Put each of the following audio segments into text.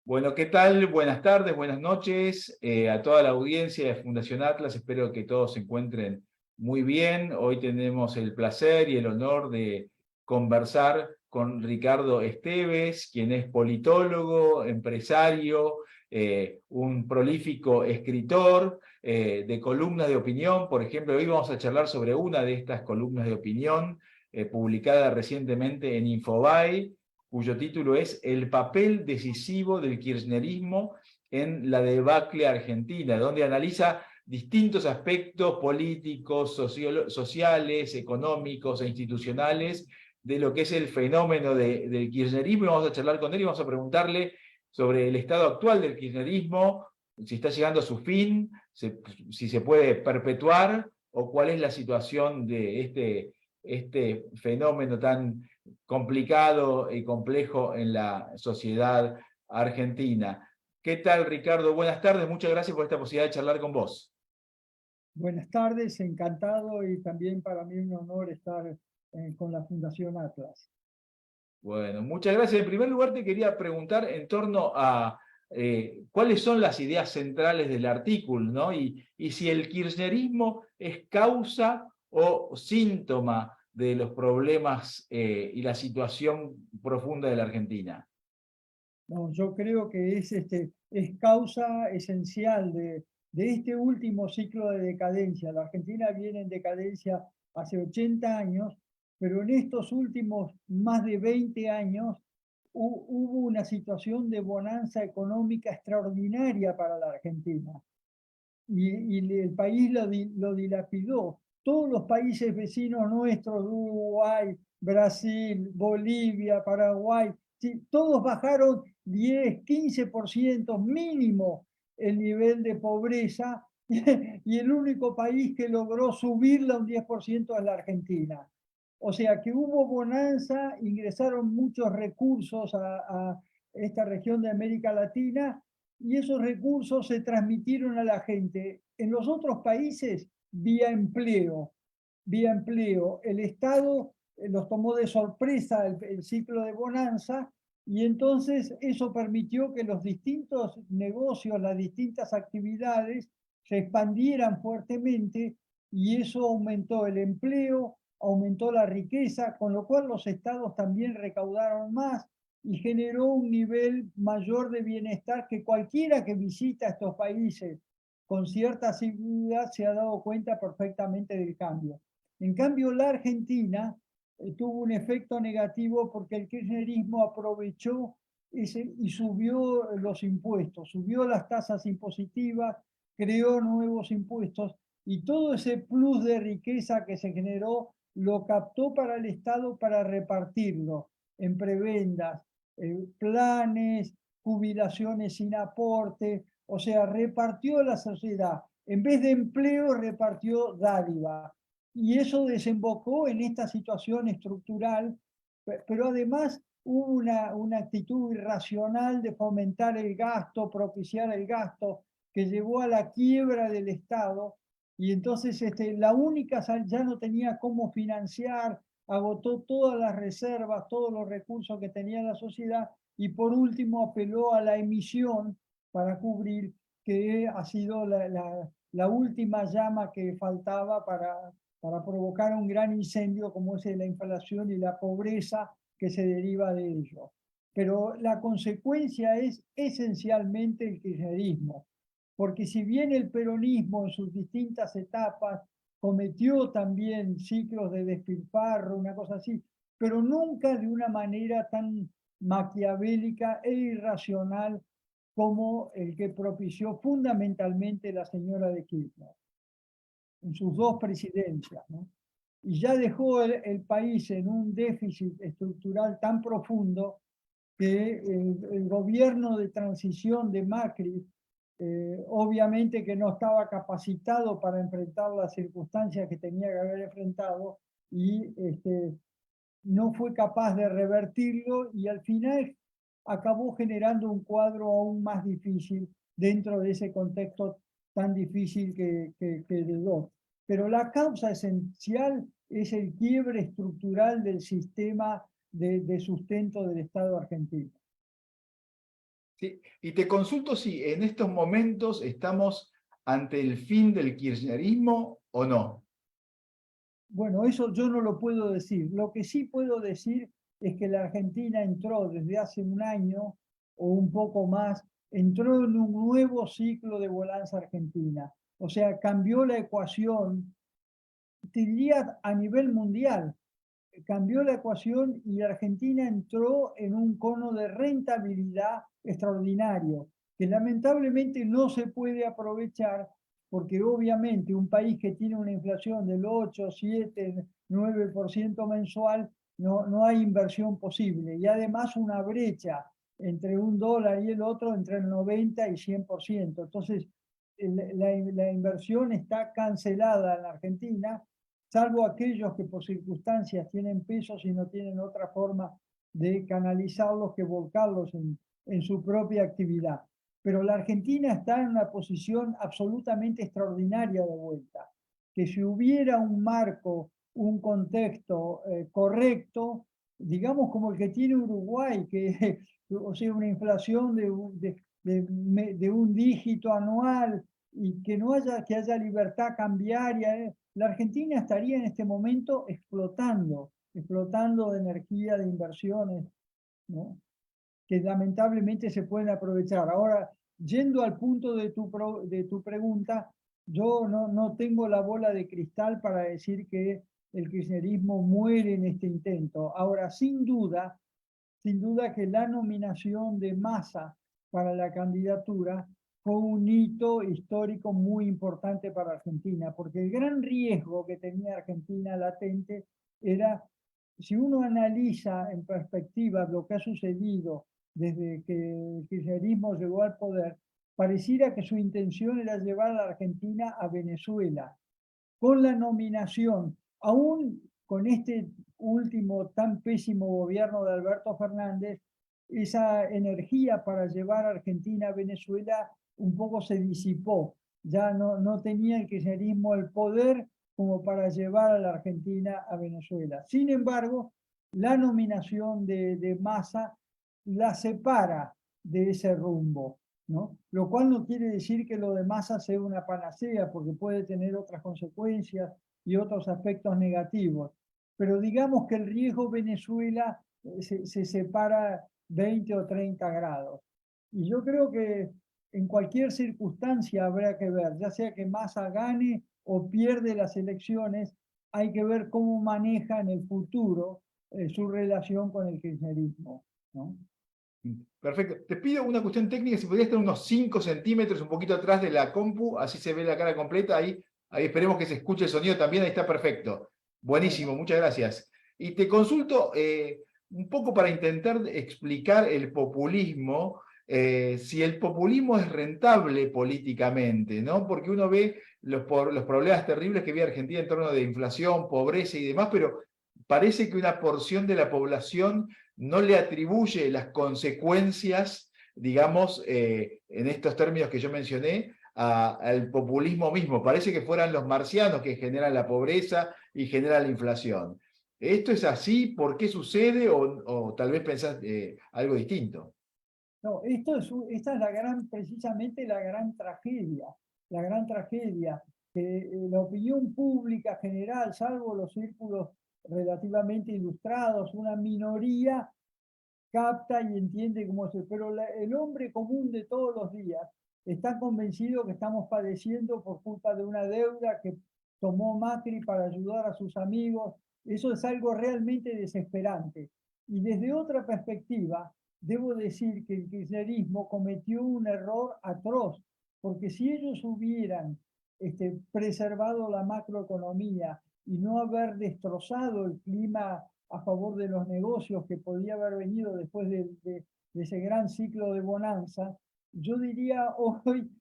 Bueno, ¿qué tal? Buenas tardes, buenas noches a toda la audiencia de Fundación Atlas. Espero que todos se encuentren muy bien. Hoy tenemos el placer y el honor de conversar con Ricardo Esteves, quien es politólogo, empresario, un prolífico escritor de columnas de opinión. Por ejemplo, hoy vamos a charlar sobre una de estas columnas de opinión publicada recientemente en Infobae, cuyo título es El papel decisivo del kirchnerismo en la debacle argentina, donde analiza distintos aspectos políticos, sociales, económicos e institucionales de lo que es el fenómeno del kirchnerismo. Y vamos a charlar con él y vamos a preguntarle sobre el estado actual del kirchnerismo, si está llegando a su fin, si se puede perpetuar o cuál es la situación de este fenómeno tan complicado y complejo en la sociedad argentina. ¿Qué tal, Ricardo? Buenas tardes, muchas gracias por esta posibilidad de charlar con vos. Buenas tardes, encantado y también para mí un honor estar con la Fundación Atlas. Bueno, muchas gracias. En primer lugar, te quería preguntar en torno a cuáles son las ideas centrales del artículo, ¿no? Y si el kirchnerismo es causa o síntoma de los problemas y la situación profunda de la Argentina. No, yo creo que es causa esencial de este último ciclo de decadencia. La Argentina viene en decadencia hace 80 años, pero en estos últimos más de 20 años hubo una situación de bonanza económica extraordinaria para la Argentina. Y el país lo dilapidó. Todos los países vecinos nuestros, Uruguay, Brasil, Bolivia, Paraguay, sí, todos bajaron 10, 15% mínimo el nivel de pobreza y el único país que logró subirla un 10% es la Argentina. O sea que hubo bonanza, ingresaron muchos recursos a esta región de América Latina y esos recursos se transmitieron a la gente. En los otros países, vía empleo. Vía empleo. El Estado los tomó de sorpresa el ciclo de bonanza y entonces eso permitió que los distintos negocios, las distintas actividades se expandieran fuertemente y eso aumentó el empleo, aumentó la riqueza, con lo cual los estados también recaudaron más y generó un nivel mayor de bienestar que cualquiera que visita estos países con cierta seguridad se ha dado cuenta perfectamente del cambio. En cambio, la Argentina tuvo un efecto negativo porque el kirchnerismo aprovechó y subió los impuestos, subió las tasas impositivas, creó nuevos impuestos y todo ese plus de riqueza que se generó lo captó para el Estado para repartirlo en prebendas, planes, jubilaciones sin aporte, o sea, repartió la sociedad. En vez de empleo, repartió dádiva. Y eso desembocó en esta situación estructural, pero además hubo una actitud irracional de fomentar el gasto, propiciar el gasto, que llevó a la quiebra del Estado. Y entonces la única ya no tenía cómo financiar, agotó todas las reservas, todos los recursos que tenía la sociedad y por último apeló a la emisión para cubrir, que ha sido la última llama que faltaba para provocar un gran incendio como es la inflación y la pobreza que se deriva de ello. Pero la consecuencia es esencialmente el kirchnerismo, porque si bien el peronismo en sus distintas etapas cometió también ciclos de despilfarro, una cosa así, pero nunca de una manera tan maquiavélica e irracional como el que propició fundamentalmente la señora de Kirchner en sus dos presidencias, ¿no? Y ya dejó el país en un déficit estructural tan profundo que el gobierno de transición de Macri, obviamente que no estaba capacitado para enfrentar las circunstancias que tenía que haber enfrentado y no fue capaz de revertirlo y al final acabó generando un cuadro aún más difícil dentro de ese contexto tan difícil que heredó. Pero la causa esencial es el quiebre estructural del sistema de sustento del Estado argentino. Sí, y te consulto si en estos momentos estamos ante el fin del kirchnerismo o no. Bueno, eso yo no lo puedo decir. Lo que sí puedo decir es que la Argentina entró desde hace un año o un poco más, entró en un nuevo ciclo de bonanza argentina. O sea, cambió la ecuación, te diría a nivel mundial, cambió la ecuación y Argentina entró en un cono de rentabilidad extraordinario, que lamentablemente no se puede aprovechar porque obviamente un país que tiene una inflación del 8, 7, 9% mensual, no hay inversión posible. Y además una brecha entre un dólar y el otro entre el 90 y 100%. Entonces, la inversión está cancelada en la Argentina, salvo aquellos que por circunstancias tienen pesos y no tienen otra forma de canalizarlos que volcarlos en su propia actividad. Pero la Argentina está en una posición absolutamente extraordinaria de vuelta, que si hubiera un marco, un contexto correcto, digamos como el que tiene Uruguay, que o sea, una inflación de un dígito anual y que no haya, que haya libertad cambiaria, la Argentina estaría en este momento explotando de energía, de inversiones, ¿no? Que lamentablemente se pueden aprovechar. Ahora, yendo al punto de tu pregunta, yo no tengo la bola de cristal para decir que el kirchnerismo muere en este intento. Ahora, sin duda que la nominación de Massa para la candidatura fue un hito histórico muy importante para Argentina, porque el gran riesgo que tenía Argentina latente era, si uno analiza en perspectiva lo que ha sucedido desde que el kirchnerismo llegó al poder, pareciera que su intención era llevar a la Argentina a Venezuela, con la nominación, aún con este último tan pésimo gobierno de Alberto Fernández, esa energía para llevar a Argentina a Venezuela un poco se disipó. Ya no tenía el kirchnerismo el poder como para llevar a la Argentina a Venezuela. Sin embargo, la nominación de Massa la separa de ese rumbo, ¿no? Lo cual no quiere decir que lo de Massa sea una panacea, porque puede tener otras consecuencias y otros aspectos negativos. Pero digamos que el riesgo Venezuela se separa 20 o 30 grados. Y yo creo que en cualquier circunstancia habrá que ver, ya sea que Massa gane o pierde las elecciones, hay que ver cómo maneja en el futuro su relación con el kirchnerismo, ¿no? Perfecto. Te pido una cuestión técnica, si podrías estar unos 5 centímetros un poquito atrás de la compu, así se ve la cara completa. Ahí esperemos que se escuche el sonido también, ahí está perfecto. Bueno, Buenísimo, muchas gracias. Y te consulto un poco para intentar explicar el populismo, si el populismo es rentable políticamente, ¿no? Porque uno ve los problemas terribles que vive Argentina en torno de inflación, pobreza y demás, pero parece que una porción de la población no le atribuye las consecuencias, digamos, en estos términos que yo mencioné, al populismo mismo. Parece que fueran los marcianos que generan la pobreza y generan la inflación. ¿Esto es así? ¿Por qué sucede? ¿O tal vez pensás algo distinto? no, esta es precisamente la gran tragedia, que la opinión pública general, salvo los círculos relativamente ilustrados, una minoría capta y entiende cómo se, pero el hombre común de todos los días está convencido que estamos padeciendo por culpa de una deuda que tomó Macri para ayudar a sus amigos. Eso es algo realmente desesperante. Y desde otra perspectiva, debo decir que el kirchnerismo cometió un error atroz, porque si ellos hubieran preservado la macroeconomía y no haber destrozado el clima a favor de los negocios que podía haber venido después de ese gran ciclo de bonanza, yo diría hoy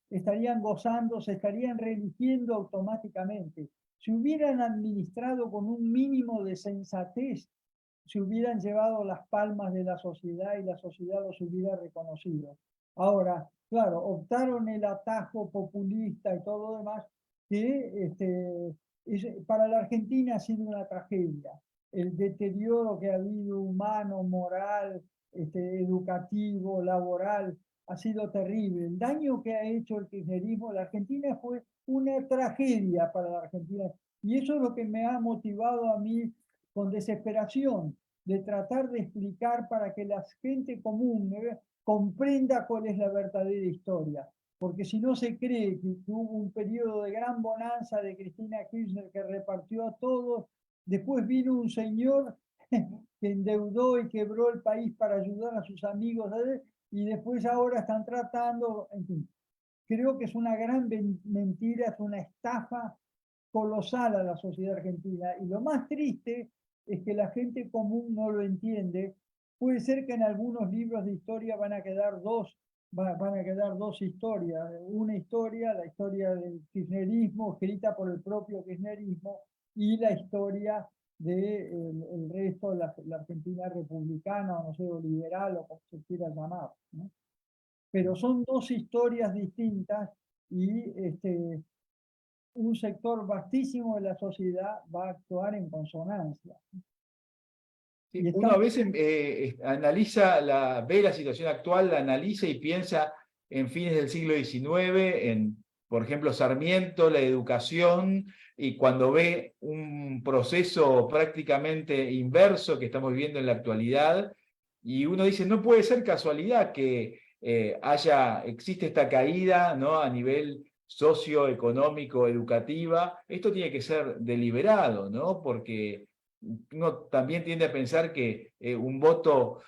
estarían gozando, se estarían reeligiendo automáticamente. Si hubieran administrado con un mínimo de sensatez, se hubieran llevado las palmas de la sociedad y la sociedad los hubiera reconocido. Ahora, claro, optaron el atajo populista y todo lo demás, que para la Argentina ha sido una tragedia. El deterioro que ha habido humano, moral, educativo, laboral, ha sido terrible. El daño que ha hecho el kirchnerismo en la Argentina fue una tragedia para la Argentina. Y eso es lo que me ha motivado a mí con desesperación, de tratar de explicar para que la gente común comprenda cuál es la verdadera historia. Porque si no se cree que hubo un periodo de gran bonanza de Cristina Kirchner que repartió a todos, después vino un señor que endeudó y quebró el país para ayudar a sus amigos, ¿sabes? Y después ahora están tratando, en fin, creo que es una gran mentira, es una estafa colosal a la sociedad argentina. Y lo más triste es que la gente común no lo entiende. Puede ser que en algunos libros de historia van a quedar dos historias. Una historia, la historia del kirchnerismo, escrita por el propio kirchnerismo, y la historia del resto de la Argentina republicana, o no sé, o liberal, o como se quiera llamar, ¿no? Pero son dos historias distintas y un sector vastísimo de la sociedad va a actuar en consonancia. Sí, Y uno a estamos, veces analiza, ve la situación actual, la analiza y piensa en fines del siglo XIX, en, por ejemplo, Sarmiento, la educación, y cuando ve un proceso prácticamente inverso que estamos viviendo en la actualidad, y uno dice, no puede ser casualidad que existe esta caída, ¿no? A nivel socioeconómico, educativa. Esto tiene que ser deliberado, ¿no? Porque uno también tiende a pensar que un voto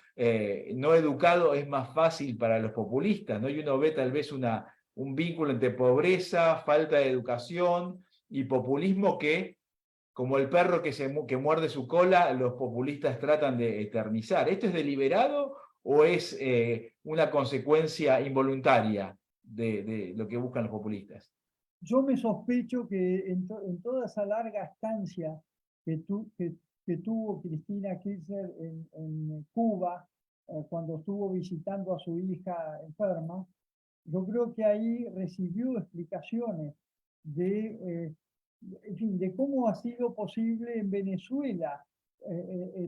no educado es más fácil para los populistas, ¿no? Y uno ve tal vez un vínculo entre pobreza, falta de educación y populismo que, como el perro que muerde su cola, los populistas tratan de eternizar. ¿Esto es deliberado o es una consecuencia involuntaria de lo que buscan los populistas? yo me sospecho que en toda esa larga estancia que tuvo Cristina Kirchner en Cuba, cuando estuvo visitando a su hija enferma, yo creo que ahí recibió explicaciones de, en fin, de cómo ha sido posible en Venezuela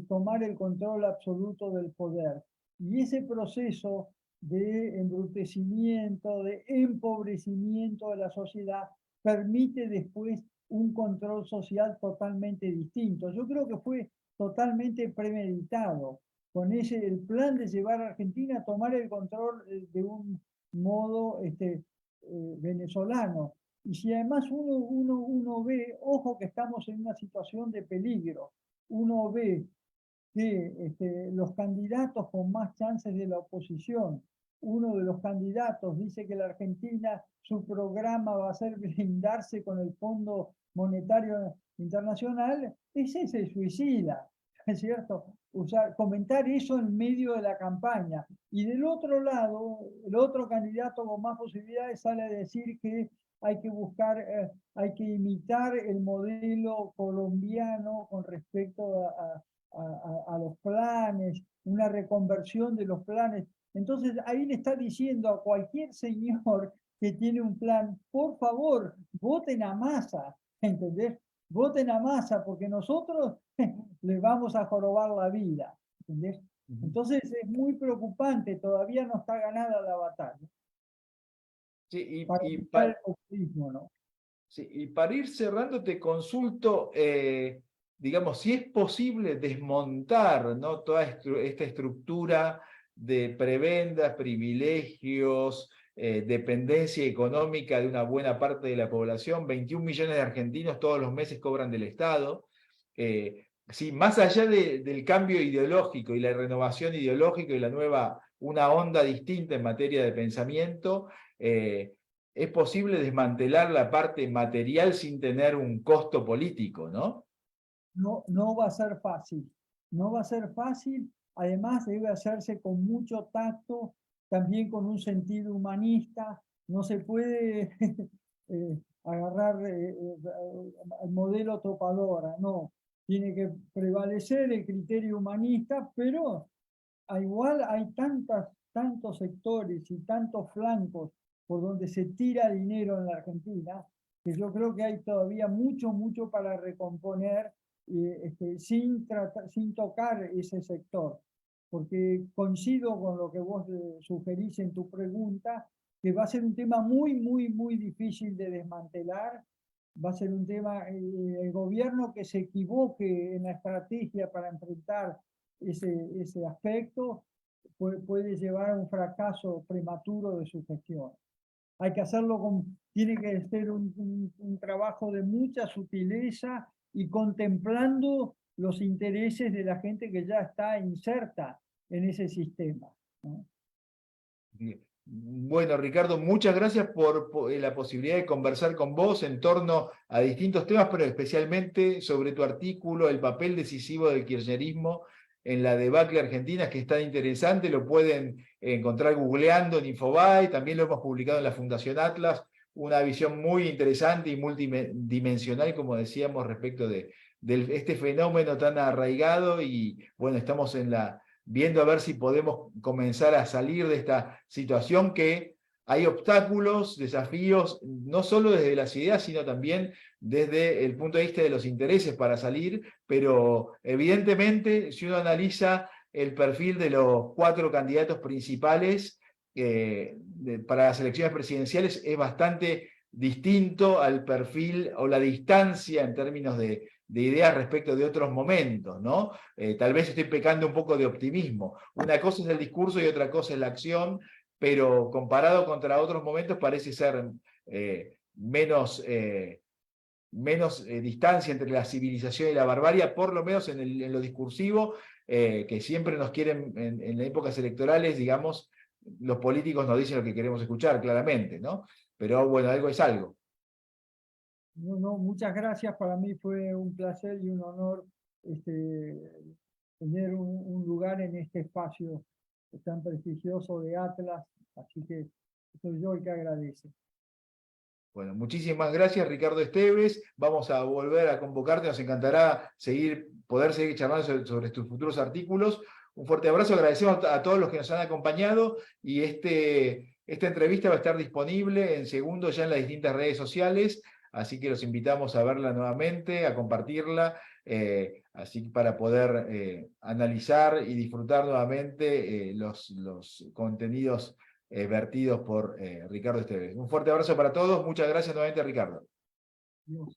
tomar el control absoluto del poder. Y ese proceso de embrutecimiento, de empobrecimiento de la sociedad, permite después un control social totalmente distinto. Yo creo que fue totalmente premeditado con el plan de llevar a Argentina a tomar el control de un modo venezolano. Y si además uno ve, ojo que estamos en una situación de peligro, uno ve que los candidatos con más chances de la oposición, uno de los candidatos dice que la Argentina, su programa va a ser blindarse con el Fondo Monetario Internacional, ese se suicida, ¿es cierto? Comentar eso en medio de la campaña. Y del otro lado, el otro candidato con más posibilidades sale a decir que hay que buscar, hay que imitar el modelo colombiano con respecto a los planes, una reconversión de los planes. Entonces ahí le está diciendo a cualquier señor que tiene un plan, por favor, voten a Massa, ¿entendés? Voten a Massa porque nosotros les vamos a jorobar la vida, ¿entendés? Entonces es muy preocupante, todavía no está ganada la batalla. Sí, Para evitar el populismo, ¿no? sí, y para ir cerrando, te consulto, digamos, si es posible desmontar, ¿no? Toda esta estructura de prebendas, privilegios, dependencia económica de una buena parte de la población. 21 millones de argentinos todos los meses cobran del Estado. Sí, más allá del cambio ideológico y la renovación ideológica y una onda distinta en materia de pensamiento, es posible desmantelar la parte material sin tener un costo político, ¿no? No, no va a ser fácil, no va a ser fácil, además debe hacerse con mucho tacto, también con un sentido humanista, no se puede agarrar el modelo topadora, no, tiene que prevalecer el criterio humanista, pero igual hay tantos sectores y tantos flancos por donde se tira dinero en la Argentina, que yo creo que hay todavía mucho para recomponer sin tocar ese sector. porque coincido con lo que vos sugerís en tu pregunta, que va a ser un tema muy, muy, muy difícil de desmantelar. Va a ser un tema, el gobierno que se equivoque en la estrategia para enfrentar ese aspecto puede llevar a un fracaso prematuro de su gestión. Hay que hacerlo tiene que ser un trabajo de mucha sutileza y contemplando los intereses de la gente que ya está inserta en ese sistema, ¿no? Bien. Bueno, Ricardo, muchas gracias por la posibilidad de conversar con vos en torno a distintos temas, pero especialmente sobre tu artículo, El papel decisivo del kirchnerismo en la debacle argentina, que es tan interesante. Lo pueden encontrar googleando en Infobae, también lo hemos publicado en la Fundación Atlas, una visión muy interesante y multidimensional, como decíamos, respecto de este fenómeno tan arraigado. Y bueno, estamos viendo a ver si podemos comenzar a salir de esta situación, que hay obstáculos, desafíos, no solo desde las ideas, sino también desde el punto de vista de los intereses para salir, pero evidentemente, si uno analiza el perfil de los 4 candidatos principales para las elecciones presidenciales, es bastante distinto al perfil o la distancia en términos de ideas respecto de otros momentos, ¿no? Tal vez estoy pecando un poco de optimismo. Una cosa es el discurso y otra cosa es la acción, pero comparado contra otros momentos parece ser menos distancia entre la civilización y la barbarie, por lo menos en lo discursivo, que siempre nos quieren, en épocas electorales, digamos, los políticos nos dicen lo que queremos escuchar, claramente, ¿no? Pero bueno, algo es algo. No, no, muchas gracias. Para mí fue un placer y un honor tener un lugar en este espacio tan prestigioso de Atlas. Así que soy yo el que agradece. Bueno, muchísimas gracias, Ricardo Esteves. Vamos a volver a convocarte. Nos encantará poder seguir charlando sobre tus futuros artículos. Un fuerte abrazo. Agradecemos a todos los que nos han acompañado, y esta entrevista va a estar disponible en segundos ya en las distintas redes sociales, así que los invitamos a verla nuevamente, a compartirla, así para poder analizar y disfrutar nuevamente los contenidos vertidos por Ricardo Esteves. Un fuerte abrazo para todos. Muchas gracias nuevamente, Ricardo. Dios.